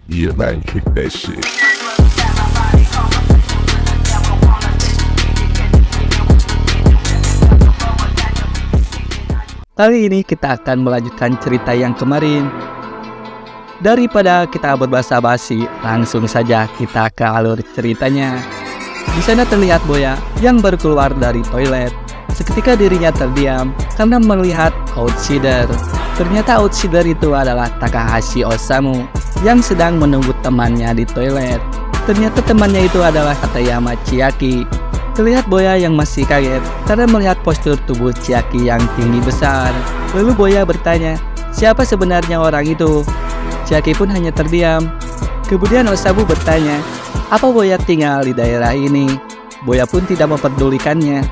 Yeah, man, kick that shit. Kali ini kita akan melanjutkan cerita yang kemarin. Daripada kita berbasa-basi, langsung saja kita ke alur ceritanya. Di sana terlihat Boya yang baru keluar dari toilet. Seketika dirinya terdiam karena melihat outsider. Ternyata outsider itu adalah Takahashi Osamu yang sedang menunggu temannya di toilet. Ternyata temannya itu adalah Katayama Chiaki. Terlihat Boya yang masih kaget karena melihat postur tubuh Chiaki yang tinggi besar. Lalu Boya bertanya, siapa sebenarnya orang itu? Chiaki pun hanya terdiam. Kemudian Osamu bertanya, apa Boya tinggal di daerah ini? Boya pun tidak memperdulikannya.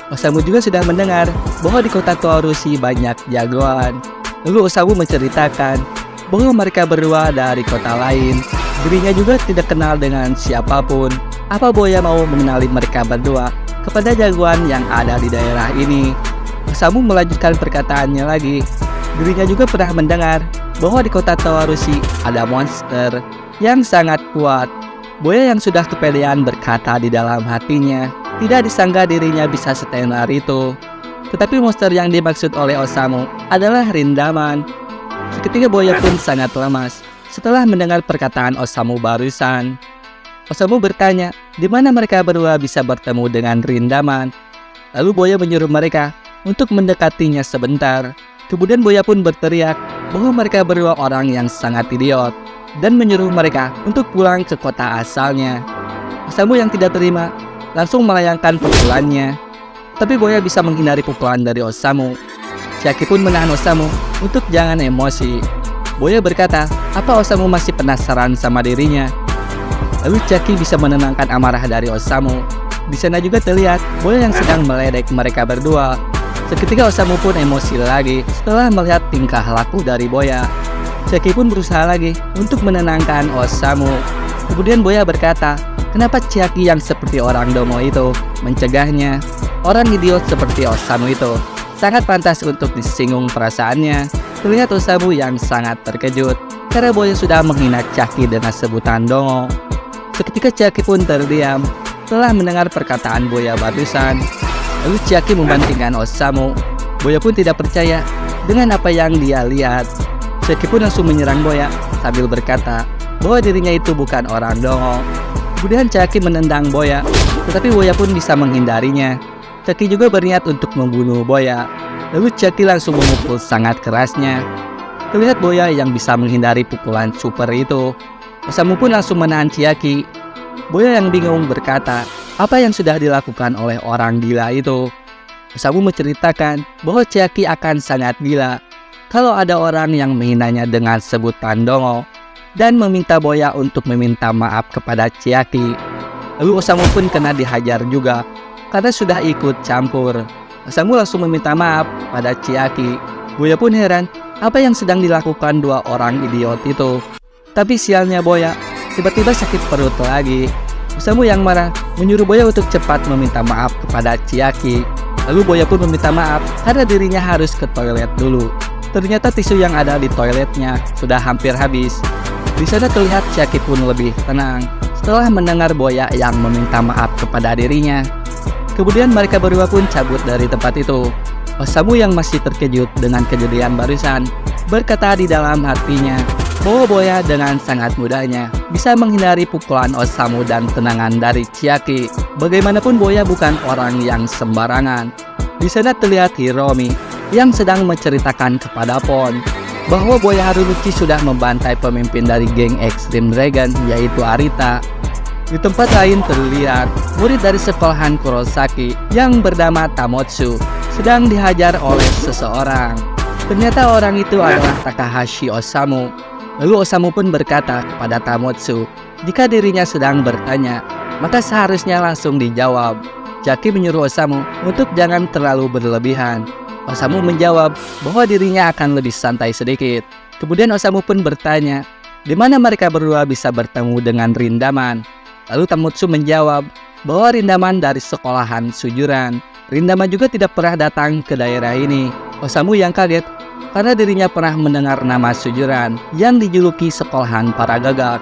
Osamu juga sudah mendengar bahwa di kota Toarushi banyak jagoan. Lalu Osamu menceritakan bahwa mereka berdua dari kota lain. Dirinya juga tidak kenal dengan siapapun. Apa Boya mau mengenali mereka berdua kepada jagoan yang ada di daerah ini? Osamu melanjutkan perkataannya lagi. Dirinya juga pernah mendengar bahwa di kota Toarushi ada monster yang sangat kuat. Boya yang sudah kepedean berkata di dalam hatinya, tidak disangka dirinya bisa setenar itu. Tetapi monster yang dimaksud oleh Osamu adalah Rindaman. Seketika Boya pun sangat lemas setelah mendengar perkataan Osamu barusan. Osamu bertanya, di mana mereka berdua bisa bertemu dengan Rindaman. Lalu Boya menyuruh mereka untuk mendekatinya sebentar. Kemudian Boya pun berteriak bahwa mereka berdua orang yang sangat idiot dan menyuruh mereka untuk pulang ke kota asalnya. Osamu yang tidak terima langsung melayangkan pukulannya. Tapi Boya bisa menghindari pukulan dari Osamu. Chiaki pun menahan Osamu untuk jangan emosi. Boya berkata, apa Osamu masih penasaran sama dirinya? Lalu Chiaki bisa menenangkan amarah dari Osamu. Di sana juga terlihat Boya yang sedang meledek mereka berdua. Seketika Osamu pun emosi lagi setelah melihat tingkah laku dari Boya. Chiaki pun berusaha lagi untuk menenangkan Osamu. Kemudian Boya berkata, kenapa Chiaki yang seperti orang domo itu mencegahnya? Orang idiot seperti Osamu itu sangat pantas untuk disinggung perasaannya. Terlihat Osamu yang sangat terkejut karena Boya sudah menghina Chiaki dengan sebutan dongo. Seketika Chiaki pun terdiam setelah mendengar perkataan Boya barusan. Lalu Chiaki membandingkan Osamu. Boya pun tidak percaya dengan apa yang dia lihat. Chiaki pun langsung menyerang Boya sambil berkata bahwa dirinya itu bukan orang dongo. Kemudian Chiaki menendang Boya, tetapi Boya pun bisa menghindarinya. Chiaki juga berniat untuk membunuh Boya. Lalu Chiaki langsung memukul sangat kerasnya. Terlihat Boya yang bisa menghindari pukulan super itu. Osamu pun langsung menahan Chiaki. Boya yang bingung berkata, apa yang sudah dilakukan oleh orang gila itu? Osamu menceritakan bahwa Chiaki akan sangat gila kalau ada orang yang menghinanya dengan sebutan dongo dan meminta Boya untuk meminta maaf kepada Chiaki. Lalu Osamu pun kena dihajar juga karena sudah ikut campur. Osamu langsung meminta maaf pada Chiaki. Boya pun heran apa yang sedang dilakukan dua orang idiot itu. Tapi sialnya Boya tiba-tiba sakit perut lagi. Osamu yang marah menyuruh Boya untuk cepat meminta maaf kepada Chiaki. Lalu Boya pun meminta maaf karena dirinya harus ke toilet dulu. Ternyata tisu yang ada di toiletnya sudah hampir habis. Di sana terlihat Chiaki pun lebih tenang setelah mendengar Boya yang meminta maaf kepada dirinya. Kemudian mereka berdua pun cabut dari tempat itu. Osamu yang masih terkejut dengan kejadian barusan berkata di dalam hatinya bahwa Boya dengan sangat mudahnya bisa menghindari pukulan Osamu dan tenangan dari Chiaki. Bagaimanapun Boya bukan orang yang sembarangan. Di sana terlihat Hiromi yang sedang menceritakan kepada Pon bahwa Boya Harunuchi sudah membantai pemimpin dari geng Extreme Dragon yaitu Arita. Di tempat lain terlihat murid dari sekolahan Kurosaki yang bernama Tamotsu sedang dihajar oleh seseorang. Ternyata orang itu adalah Takahashi Osamu. Lalu Osamu pun berkata kepada Tamotsu, jika dirinya sedang bertanya, maka seharusnya langsung dijawab. Chiaki menyuruh Osamu untuk jangan terlalu berlebihan. Osamu menjawab bahwa dirinya akan lebih santai sedikit. Kemudian Osamu pun bertanya, di mana mereka berdua bisa bertemu dengan Rindaman? Lalu Tamotsu menjawab bahwa Rindaman dari sekolahan Sujuran. Rindaman juga tidak pernah datang ke daerah ini. Osamu yang kaget karena dirinya pernah mendengar nama Sujuran yang dijuluki sekolahan para gagak.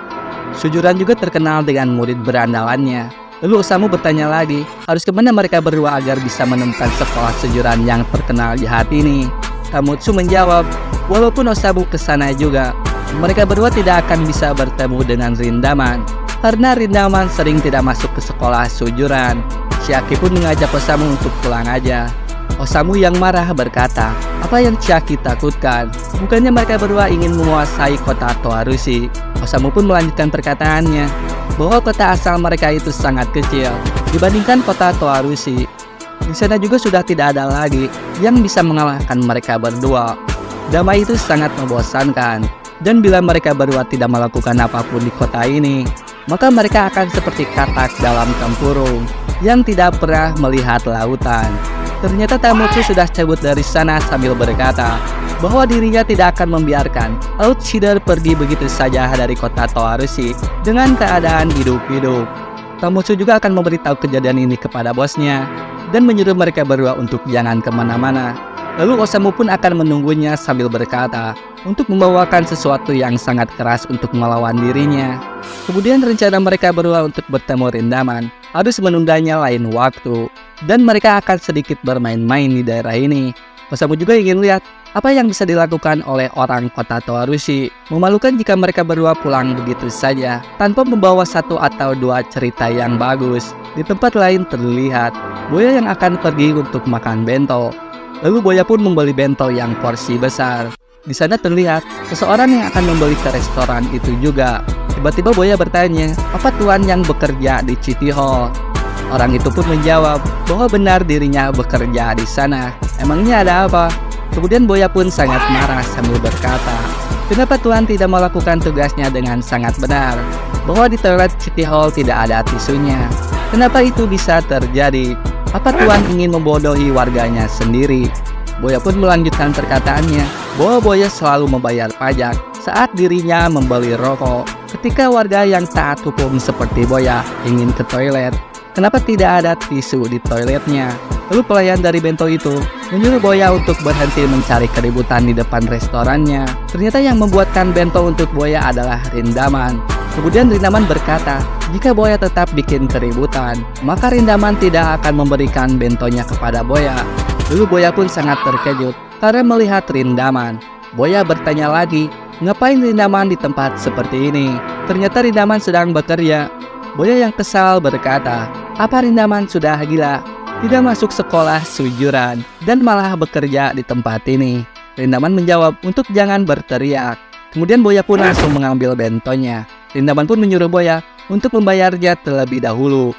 Sujuran juga terkenal dengan murid berandalannya. Lalu Osamu bertanya lagi, harus kemana mereka berdua agar bisa menemukan sekolah Sujuran yang terkenal jahat ini? Tamotsu menjawab, walaupun Osamu kesana juga, mereka berdua tidak akan bisa bertemu dengan Rindaman, karena Rindaman sering tidak masuk ke sekolah Sujuran. Chiaki pun mengajak Osamu untuk pulang aja. Osamu yang marah berkata, apa yang Chiaki takutkan? Bukannya mereka berdua ingin menguasai kota Toarushi. Osamu pun melanjutkan perkataannya, bahwa kota asal mereka itu sangat kecil dibandingkan kota Toarushi. Di sana juga sudah tidak ada lagi yang bisa mengalahkan mereka berdua. Damai itu sangat membosankan, dan bila mereka berdua tidak melakukan apapun di kota ini, maka mereka akan seperti katak dalam tempurung yang tidak pernah melihat lautan. Ternyata Tamotsu sudah cabut dari sana sambil berkata bahwa dirinya tidak akan membiarkan outsider pergi begitu saja dari kota Toarushi dengan keadaan hidup-hidup. Tamotsu juga akan memberitahu kejadian ini kepada bosnya dan menyuruh mereka berdua untuk jangan kemana-mana. Lalu Osamu pun akan menunggunya sambil berkata untuk membawakan sesuatu yang sangat keras untuk melawan dirinya. Kemudian rencana mereka berdua untuk bertemu Rindaman harus menundanya lain waktu, dan mereka akan sedikit bermain-main di daerah ini. Osamu juga ingin lihat apa yang bisa dilakukan oleh orang kota Toarushi. Memalukan jika mereka berdua pulang begitu saja tanpa membawa satu atau dua cerita yang bagus. Di tempat lain terlihat Boya yang akan pergi untuk makan bento. Lalu Boya pun membeli bento yang porsi besar. Di sana terlihat seseorang yang akan membeli ke restoran itu juga. Tiba-tiba Boya bertanya, apa tuan yang bekerja di City Hall? Orang itu pun menjawab bahwa benar dirinya bekerja di sana. Emangnya ada apa? Kemudian Boya pun sangat marah sambil berkata, kenapa tuan tidak melakukan tugasnya dengan sangat benar? Bahwa di toilet City Hall tidak ada tisunya. Kenapa itu bisa terjadi? Apa tuan ingin membodohi warganya sendiri? Boya pun melanjutkan perkataannya bahwa Boya selalu membayar pajak saat dirinya membeli rokok. Ketika warga yang taat hukum seperti Boya ingin ke toilet, kenapa tidak ada tisu di toiletnya? Lalu pelayan dari bento itu menyuruh Boya untuk berhenti mencari keributan di depan restorannya. Ternyata yang membuatkan bento untuk Boya adalah Rindaman. Kemudian Rindaman berkata, jika Boya tetap bikin keributan, maka Rindaman tidak akan memberikan bentonya kepada Boya. Lalu Boya pun sangat terkejut karena melihat Rindaman. Boya bertanya lagi, ngapain Rindaman di tempat seperti ini? Ternyata Rindaman sedang bekerja. Boya yang kesal berkata, apa Rindaman sudah gila? Tidak masuk sekolah Sujuran dan malah bekerja di tempat ini. Rindaman menjawab untuk jangan berteriak. Kemudian Boya pun langsung mengambil bentonya. Rindaman pun menyuruh Boya untuk membayarnya terlebih dahulu.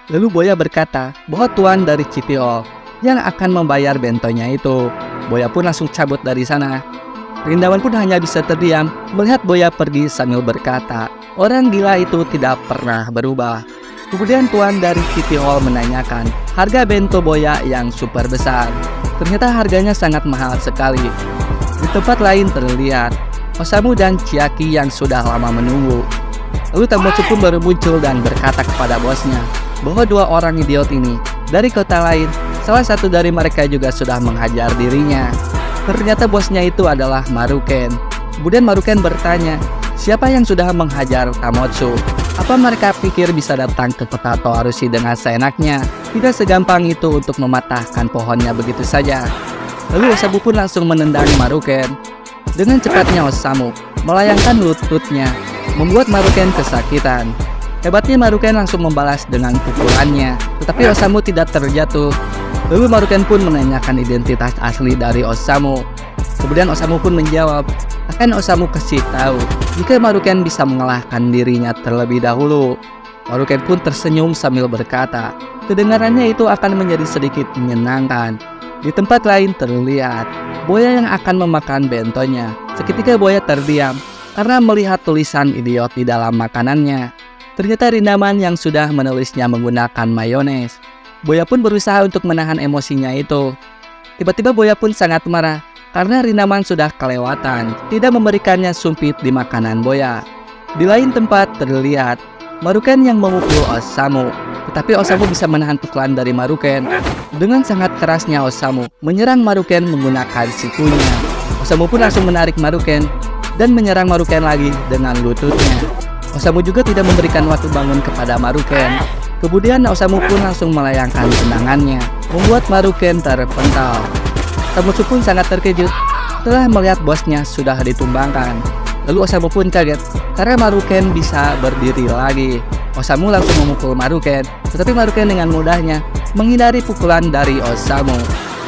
Lalu Boya berkata bahwa tuan dari City Hall yang akan membayar bentonya itu. Boya pun langsung cabut dari sana. Rindaman pun hanya bisa terdiam melihat Boya pergi sambil berkata, orang gila itu tidak pernah berubah. Kemudian tuan dari City Hall menanyakan harga bento Boya yang super besar. Ternyata harganya sangat mahal sekali. Di tempat lain terlihat Osamu dan Chiaki yang sudah lama menunggu. Lalu Tamotsu pun baru muncul dan berkata kepada bosnya bahwa dua orang idiot ini dari kota lain, salah satu dari mereka juga sudah menghajar dirinya. Ternyata bosnya itu adalah Maruken. Kemudian Maruken bertanya, siapa yang sudah menghajar Tamotsu? Apa mereka pikir bisa datang ke kota Toarushi dengan seenaknya? Tidak segampang itu untuk mematahkan pohonnya begitu saja. Lalu Osamu pun langsung menendang Maruken. Dengan cepatnya Osamu melayangkan lututnya, membuat Maruken kesakitan. Hebatnya Maruken langsung membalas dengan pukulannya, tetapi Osamu tidak terjatuh. Lalu Maruken pun menanyakan identitas asli dari Osamu. Kemudian Osamu pun menjawab, akan Osamu kasih tahu jika Maruken bisa mengalahkan dirinya terlebih dahulu. Maruken pun tersenyum sambil berkata, kedengarannya itu akan menjadi sedikit menyenangkan. Di tempat lain terlihat Boya yang akan memakan bentonya. Seketika Boya terdiam karena melihat tulisan idiot di dalam makanannya. Ternyata Rindaman yang sudah menulisnya menggunakan mayones. Boya pun berusaha untuk menahan emosinya itu. Tiba-tiba Boya pun sangat marah karena Rindaman sudah kelewatan, tidak memberikannya sumpit di makanan Boya. Di lain tempat terlihat Maruken yang memukul Osamu, tetapi Osamu bisa menahan pukulan dari Maruken. Dengan sangat kerasnya Osamu menyerang Maruken menggunakan sikunya. Osamu pun langsung menarik Maruken dan menyerang Maruken lagi dengan lututnya. Osamu juga tidak memberikan waktu bangun kepada Maruken. Kemudian Osamu pun langsung melayangkan tendangannya, membuat Maruken terpental. Tamotsu pun sangat terkejut setelah melihat bosnya sudah ditumbangkan. Lalu Osamu pun kaget karena Maruken bisa berdiri lagi. Osamu langsung memukul Maruken, tetapi Maruken dengan mudahnya menghindari pukulan dari Osamu.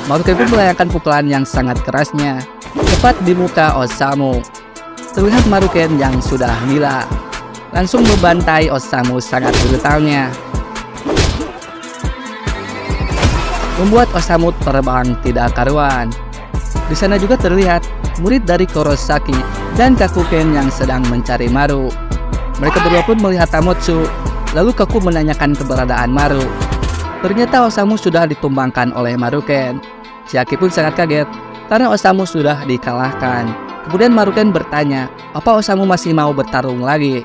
Maruken pun melayangkan pukulan yang sangat kerasnya tepat di muka Osamu. Terlihat Maruken yang sudah gila langsung membantai Osamu sangat brutalnya, membuat Osamu terbang tidak karuan. Di sana juga terlihat murid dari Kurosaki dan Kakuken yang sedang mencari Maru. Mereka berdua pun melihat Tamotsu, lalu Kaku menanyakan keberadaan Maru. Ternyata Osamu sudah ditumbangkan oleh Maruken. Chiaki pun sangat kaget karena Osamu sudah dikalahkan. Kemudian Maruken bertanya, apa Osamu masih mau bertarung lagi?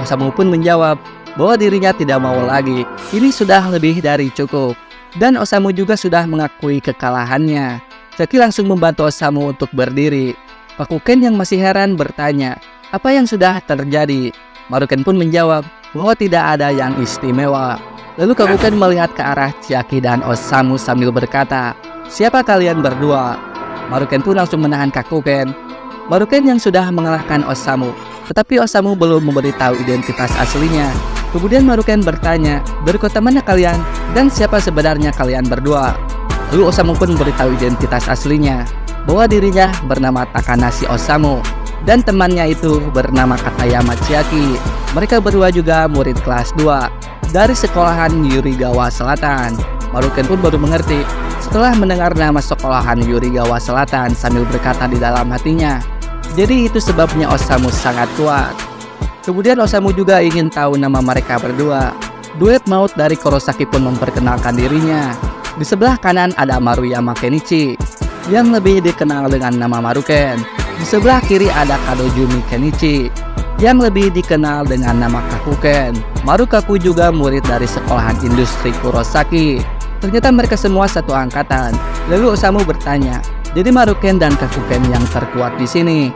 Osamu pun menjawab bahwa dirinya tidak mau lagi. Ini sudah lebih dari cukup. Dan Osamu juga sudah mengakui kekalahannya. Chiaki langsung membantu Osamu untuk berdiri. Kakuken yang masih heran bertanya, apa yang sudah terjadi? Maruken pun menjawab bahwa tidak ada yang istimewa. Lalu Kakuken melihat ke arah Chiaki dan Osamu sambil berkata, siapa kalian berdua? Maruken pun langsung menahan Kakuken. Maruken yang sudah mengalahkan Osamu, tetapi Osamu belum memberitahu identitas aslinya. Kemudian Maruken bertanya, dari kota mana kalian dan siapa sebenarnya kalian berdua? Lalu Osamu pun memberitahu identitas aslinya, bahwa dirinya bernama Takanashi Osamu dan temannya itu bernama Katayama Chiaki. Mereka berdua juga murid kelas 2 dari sekolahan Yurigawa Selatan. Maruken pun baru mengerti setelah mendengar nama sekolahan Yurigawa Selatan sambil berkata di dalam hatinya, jadi itu sebabnya Osamu sangat kuat. Kemudian Osamu juga ingin tahu nama mereka berdua. Duet maut dari Kurosaki pun memperkenalkan dirinya. Di sebelah kanan ada Maruyama Kenichi yang lebih dikenal dengan nama Maruken. Di sebelah kiri ada Kadojumi Kenichi yang lebih dikenal dengan nama Kakuken. Marukaku juga murid dari sekolahan industri Kurosaki. Ternyata mereka semua satu angkatan. Lalu Osamu bertanya, jadi Maruken dan Kakuken yang terkuat di sini.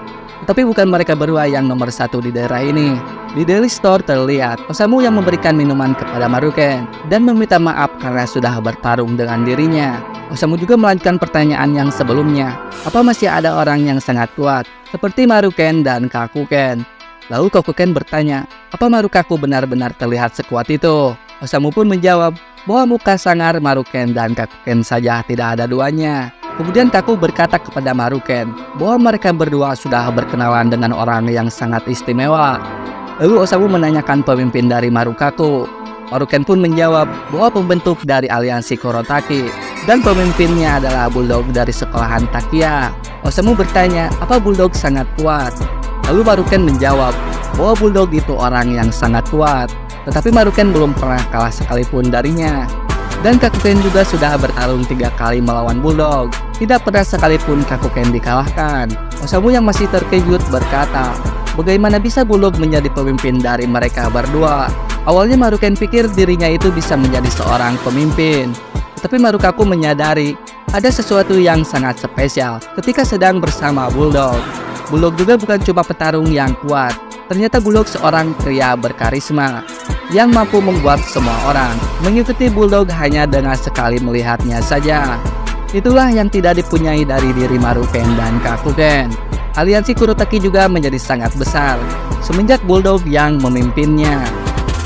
Tapi bukan mereka berdua yang nomor 1 di daerah ini. Di Daily Store terlihat Osamu yang memberikan minuman kepada Maruken dan meminta maaf karena sudah bertarung dengan dirinya. Osamu juga melanjutkan pertanyaan yang sebelumnya, apa masih ada orang yang sangat kuat seperti Maruken dan Kakuken? Lalu Kakuken bertanya, apa Marukaku benar-benar terlihat sekuat itu? Osamu pun menjawab bahwa muka sangar Maruken dan Kakuken saja tidak ada duanya. Kemudian Kaku berkata kepada Maruken bahwa mereka berdua sudah berkenalan dengan orang yang sangat istimewa. Lalu Osamu menanyakan pemimpin dari Marukaku. Maruken pun menjawab bahwa pembentuk dari aliansi Kurotaki dan pemimpinnya adalah Bulldog dari sekolahan Takia. Osamu bertanya, apa Bulldog sangat kuat? Lalu Maruken menjawab bahwa Bulldog itu orang yang sangat kuat, tetapi Maruken belum pernah kalah sekalipun darinya. Dan Kakuken juga sudah bertarung 3 kali melawan Bulldog. Tidak pernah sekalipun Kakuken dikalahkan. Osamu yang masih terkejut berkata, bagaimana bisa Bulldog menjadi pemimpin dari mereka berdua? Awalnya Maruken pikir dirinya itu bisa menjadi seorang pemimpin. Tetapi Marukaku menyadari ada sesuatu yang sangat spesial ketika sedang bersama Bulldog. Bulldog juga bukan cuma petarung yang kuat. Ternyata Bulldog seorang pria berkarisma yang mampu membuat semua orang mengikuti Bulldog hanya dengan sekali melihatnya saja. Itulah yang tidak dipunyai dari diri Maruken dan Kakuken. Aliansi Kurotaki juga menjadi sangat besar semenjak Bulldog yang memimpinnya.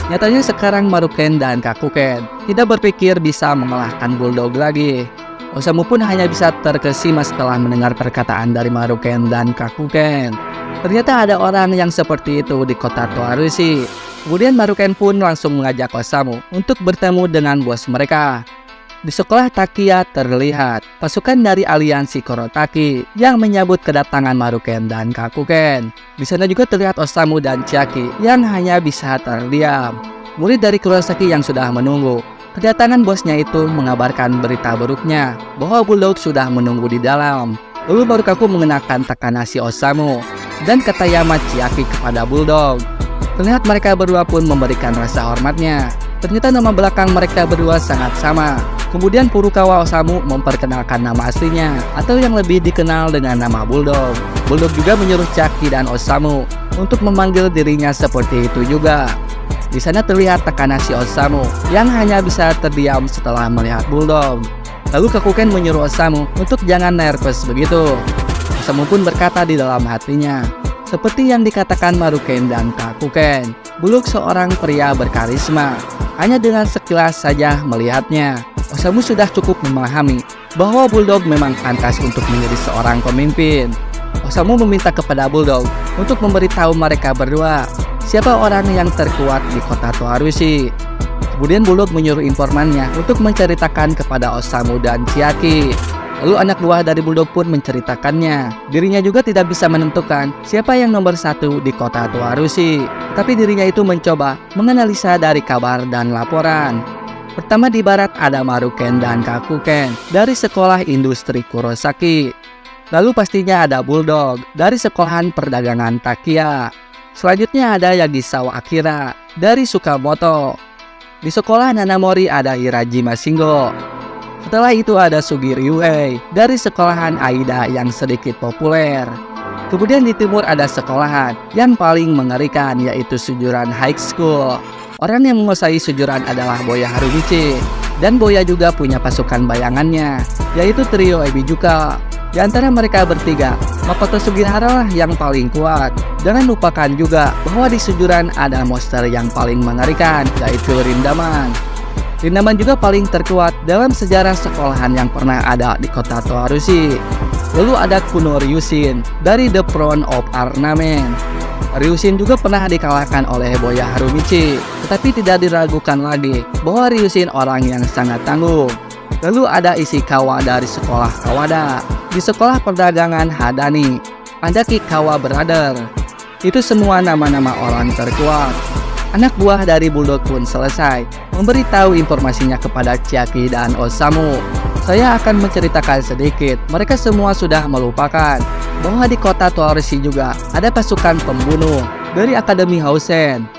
Nyatanya sekarang Maruken dan Kakuken tidak berpikir bisa mengalahkan Bulldog lagi. Osamu pun hanya bisa terkesima setelah mendengar perkataan dari Maruken dan Kakuken. Ternyata ada orang yang seperti itu di kota Toarushi. Kemudian Maruken pun langsung mengajak Osamu untuk bertemu dengan bos mereka. Di sekolah Takia terlihat pasukan dari aliansi Kurotaki yang menyambut kedatangan Maruken dan Kakuken. Di sana juga terlihat Osamu dan Chiaki yang hanya bisa terdiam. Murid dari Kurosaki yang sudah menunggu. Kedatangan bosnya itu mengabarkan berita buruknya bahwa Bulldog sudah menunggu di dalam. Lalu Marukaku mengenakan Takanashi Osamu dan Katayama Chiaki kepada Bulldog. Terlihat mereka berdua pun memberikan rasa hormatnya. Ternyata nama belakang mereka berdua sangat sama. Kemudian Furukawa Osamu memperkenalkan nama aslinya, atau yang lebih dikenal dengan nama Bulldog. Bulldog juga menyuruh Chiaki dan Osamu untuk memanggil dirinya seperti itu juga. Di sana terlihat tekanan si Osamu yang hanya bisa terdiam setelah melihat Bulldog. Lalu Kakuken menyuruh Osamu untuk jangan nervous begitu. Osamu pun berkata di dalam hatinya, seperti yang dikatakan Maruken dan Kakuken, Bulldog seorang pria berkarisma. Hanya dengan sekilas saja melihatnya, Osamu sudah cukup memahami bahwa Bulldog memang pantas untuk menjadi seorang pemimpin. Osamu meminta kepada Bulldog untuk memberitahu mereka berdua siapa orang yang terkuat di kota Toarushi. Kemudian Bulldog menyuruh informannya untuk menceritakan kepada Osamu dan Chiaki. Lalu anak buah dari Bulldog pun menceritakannya. Dirinya juga tidak bisa menentukan siapa yang nomor satu di kota Toarushi. Tapi dirinya itu mencoba menganalisa dari kabar dan laporan. Pertama di barat ada Maruken dan Kakuken dari sekolah industri Kurosaki. Lalu pastinya ada Bulldog dari sekolahan perdagangan Takiya. Selanjutnya ada Yagisawa Akira dari Sukamoto. Di sekolah Nanamori ada Hirajima Shingo. Setelah itu ada Sugi Ryuhei dari sekolahan Aida yang sedikit populer. Kemudian di timur ada sekolahan yang paling mengerikan, yaitu Sujuran High School. Orang yang menguasai Sujuran adalah Boya Harumichi. Dan Boya juga punya pasukan bayangannya, yaitu trio Ebijuka. Di antara mereka bertiga, Makoto Sugihara lah yang paling kuat. Jangan lupakan juga bahwa di Sujuran ada monster yang paling mengerikan, yaitu Rindaman. Rindaman juga paling terkuat dalam sejarah sekolahan yang pernah ada di kota Toarushi. Lalu ada Kuno Ryushin dari The Throne of Ornament. Ryushin juga pernah dikalahkan oleh Boya Harumichi, tetapi tidak diragukan lagi bahwa Ryushin orang yang sangat tangguh. Lalu ada Ishikawa dari sekolah Kawada. Di sekolah perdagangan Hadani ada Kikawa Brother. Itu semua nama-nama orang terkuat. Anak buah dari Bulldog pun selesai memberitahu informasinya kepada Chiaki dan Osamu. Saya akan menceritakan sedikit. Mereka semua sudah melupakan bahwa di kota Toarushi juga ada pasukan pembunuh dari Akademi Hausen.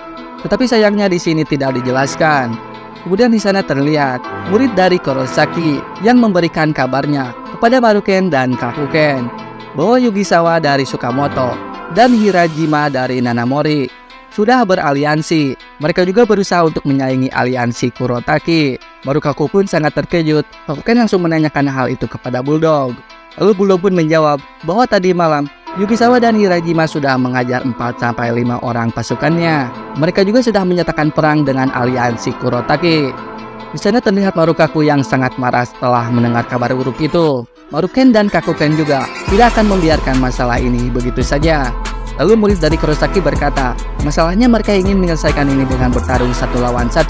Tetapi sayangnya di sini tidak dijelaskan. Kemudian di sana terlihat murid dari Kurosaki yang memberikan kabarnya kepada Maruken dan Kakuken bahwa Yugisawa dari Sukamoto dan Hirajima dari Nanamori sudah beraliansi. Mereka juga berusaha untuk menyaingi aliansi Kurotaki. Marukaku pun sangat terkejut. Kakuken langsung menanyakan hal itu kepada Bulldog. Lalu Bulldog pun menjawab bahwa tadi malam Yugisawa dan Hirajima sudah mengajar 4-5 orang pasukannya. Mereka juga sudah menyatakan perang dengan aliansi Kurotaki. Di sana terlihat Marukaku yang sangat marah setelah mendengar kabar buruk itu. Maruken dan Kakuken juga tidak akan membiarkan masalah ini begitu saja. Lalu murid dari Kurosaki berkata, masalahnya mereka ingin menyelesaikan ini dengan bertarung 1 lawan 1.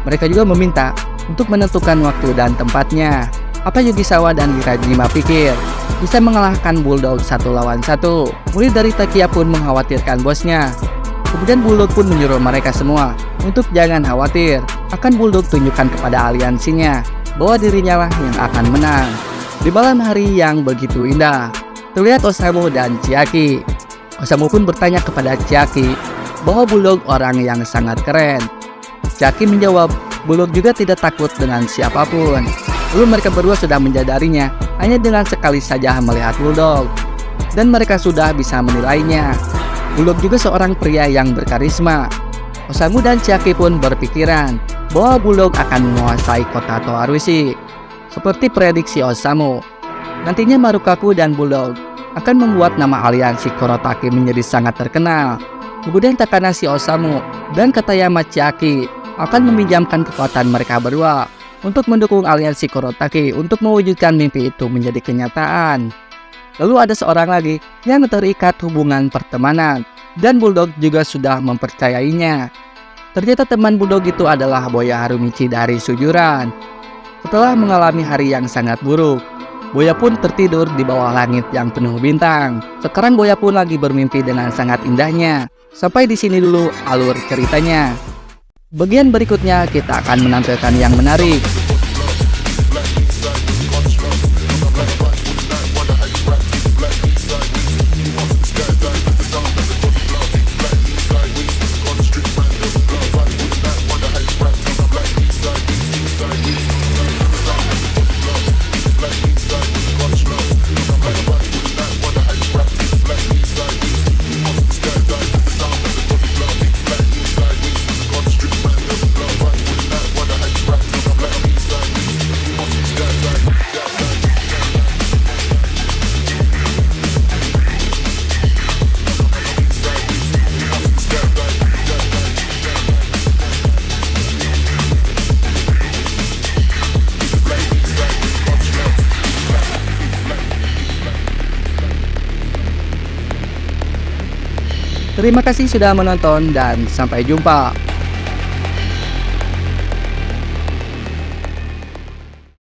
Mereka juga meminta untuk menentukan waktu dan tempatnya. Apa Yugisawa dan Hirajima pikir bisa mengalahkan Bulldog 1 lawan 1? Murid dari Takiya pun mengkhawatirkan bosnya. Kemudian Bulldog pun menyuruh mereka semua untuk jangan khawatir. Akan Bulldog tunjukkan kepada aliansinya bahwa dirinya lah yang akan menang. Di malam hari yang begitu indah, terlihat Osamu dan Chiaki. Osamu pun bertanya kepada Chiaki bahwa Bulldog orang yang sangat keren. Chiaki menjawab, Bulldog juga tidak takut dengan siapapun. Lalu mereka berdua sudah menjadarinya hanya dengan sekali saja melihat Bulldog. Dan mereka sudah bisa menilainya. Bulldog juga seorang pria yang berkarisma. Osamu dan Chiaki pun berpikiran bahwa Bulldog akan menguasai kota Toarushi. Seperti prediksi Osamu, nantinya Marukaku dan Bulldog akan membuat nama aliansi Kurotaki menjadi sangat terkenal. Kemudian Takanashi Osamu dan Katayama Chiaki akan meminjamkan kekuatan mereka berdua untuk mendukung aliansi Kurotaki untuk mewujudkan mimpi itu menjadi kenyataan. Lalu ada seorang lagi yang terikat hubungan pertemanan, dan Bulldog juga sudah mempercayainya. Ternyata teman Bulldog itu adalah Boya Harumichi dari Sujuran. Setelah mengalami hari yang sangat buruk, Boya pun tertidur di bawah langit yang penuh bintang. Sekarang Boya pun lagi bermimpi dengan sangat indahnya. Sampai di sini dulu alur ceritanya. Bagian berikutnya kita akan menampilkan yang menarik. Terima kasih sudah menonton dan sampai jumpa.